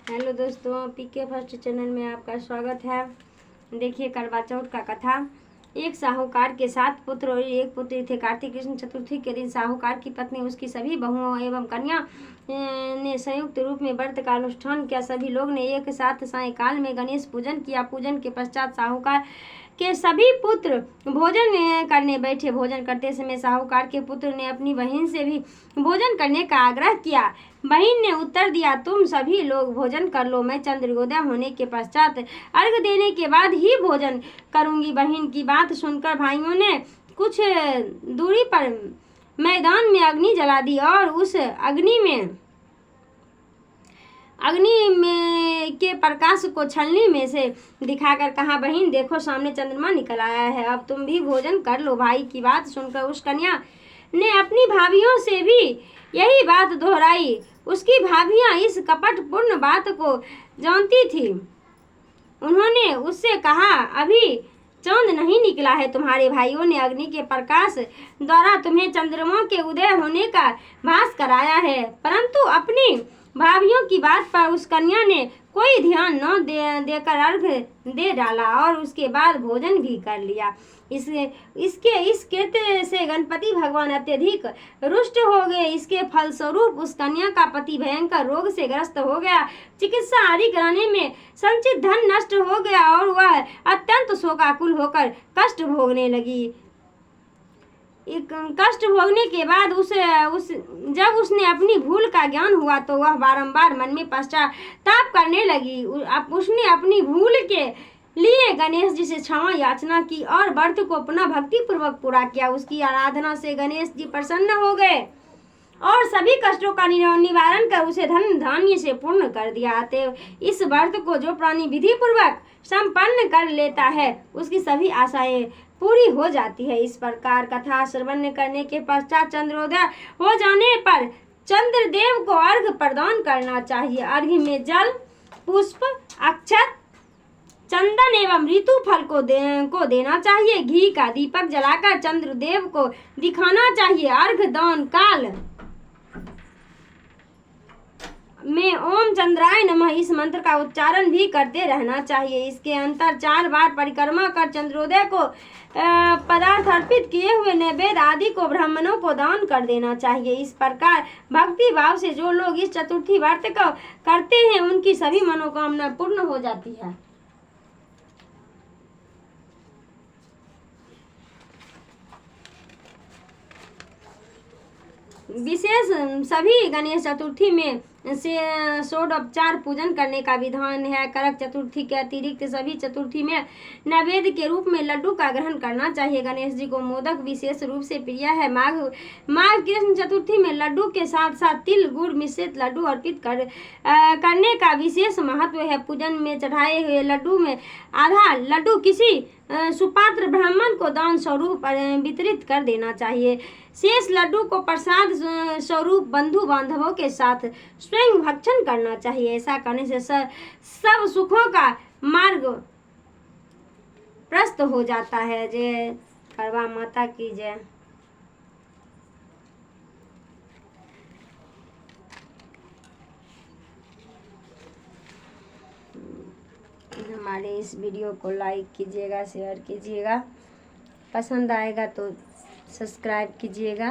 Hello दोस्तों, पीके first channel में आपका स्वागत है। देखिए करवा चौथ का कथा। एक साहूकार के 7 पुत्र और एक पुत्री थे। कार्तिक कृष्ण चतुर्थी के दिन साहूकार की पत्नी, उसकी सभी बहुओं एवं कन्या ने संयुक्त रूप में व्रत का अनुष्ठान किया। सभी लोग ने एक साथ सायंकाल में गणेश पूजन किया। पूजन के पश्चात साहूकार के सभी पुत्र भोजन करने बैठे। भोजन करते समय साहूकार के पुत्र ने अपनी बहन से भी भोजन करने का आग्रह किया। बहन ने उत्तर दिया, तुम सभी लोग भोजन कर लो, मैं चंद्रोदय होने के पश्चात अर्घ देने के बाद ही भोजन करूंगी। बहन की बात सुनकर भाइयों ने कुछ दूरी पर मैदान में अग्नि जला दी और उस अग्नि में के प्रकाश को छलनी में से दिखाकर कहा, बहन देखो सामने चंद्रमा निकल आया है, अब तुम भी भोजन कर लो। भाई की बात सुनकर उस कन्या ने अपनी भाभियों से भी यही बात दोहराई। उसकी भाभियां इस कपटपूर्ण बात को जानती थी। उन्होंने उससे कहा, अभी चांद नहीं निकला है, तुम्हारे भाइयों ने अग्नि के प्रकाश द्वारा तुम्हें चंद्रमा के उदय होने का भास कराया है। परंतु अपनी भाभियों की बात पर उस कन्या ने कोई ध्यान न देकर अर्घ दे डाला और उसके बाद भोजन भी कर लिया। इस कृत्य से गणपति भगवान अत्यधिक रुष्ट हो गए। इसके फलस्वरूप उस कन्या का पति भयंकर रोग से ग्रस्त हो गया। चिकित्सा आदि कराने में संचित धन नष्ट हो गया और वह अत्यंत शोकाकुल होकर कष्ट भोगने लगी। कष्ट भोगने के बाद जब उसने अपनी भूल का ज्ञान हुआ तो वह बारंबार मन में पश्चाताप करने लगी। उसने अपनी भूल के लिए गणेश जी से क्षमा याचना की और व्रत को पुनः भक्ति पूर्वक पूरा किया। उसकी आराधना से गणेश जी प्रसन्न हो गए और सभी कष्टों का निवारण कर उसे धन धान्य से पूर्ण कर दिया। अतएव इस व्रत को जो प्राणी विधि पूर्वक संपन्न कर लेता है उसकी सभी आशाएं पूरी हो जाती है। इस प्रकार कथा श्रवण करने के पश्चात चंद्रोदय हो जाने पर चंद्रदेव को अर्घ प्रदान करना चाहिए। अर्घ में जल, पुष्प, अक्षत, चंदन एवं ऋतु फल को देना चाहिए। घी का दीपक जलाकर चंद्रदेव को दिखाना चाहिए। अर्घ दान काल में ओम चंद्राय नमः इस मंत्र का उच्चारण भी करते रहना चाहिए। इसके अंतर 4 बार परिक्रमा कर चंद्रोदय को पदार्थ अर्पित किए हुए नैवेद्य आदि को ब्राह्मणों को दान कर देना चाहिए। इस प्रकार भक्ति भाव से जो लोग इस चतुर्थी व्रत को करते हैं उनकी सभी मनोकामना पूर्ण हो जाती है। विशेष सभी गणेश चतुर्थी में से षोडोपचार पूजन करने का विधान है। करक चतुर्थी के अतिरिक्त सभी चतुर्थी में नैवेद्य के रूप में लड्डू का ग्रहण करना चाहिए। गणेश जी को मोदक विशेष रूप से प्रिय है। माघ कृष्ण चतुर्थी में लड्डू के साथ साथ तिल गुड़ मिश्रित लड्डू अर्पित करने का विशेष महत्व है। पूजन में चढ़ाए हुए लड्डू में आधा लड्डू किसी सुपात्र ब्राह्मण को दान स्वरूप वितरित कर देना चाहिए। शेष लड्डू को प्रसाद स्वरूप बंधु बांधवों के साथ स्वयं भक्षण करना चाहिए। ऐसा करने से सब सुखों का मार्ग प्रशस्त हो जाता है। जय करवा माता की जय। हमारे इस वीडियो को लाइक कीजिएगा, शेयर कीजिएगा, पसंद आएगा तो सब्सक्राइब कीजिएगा।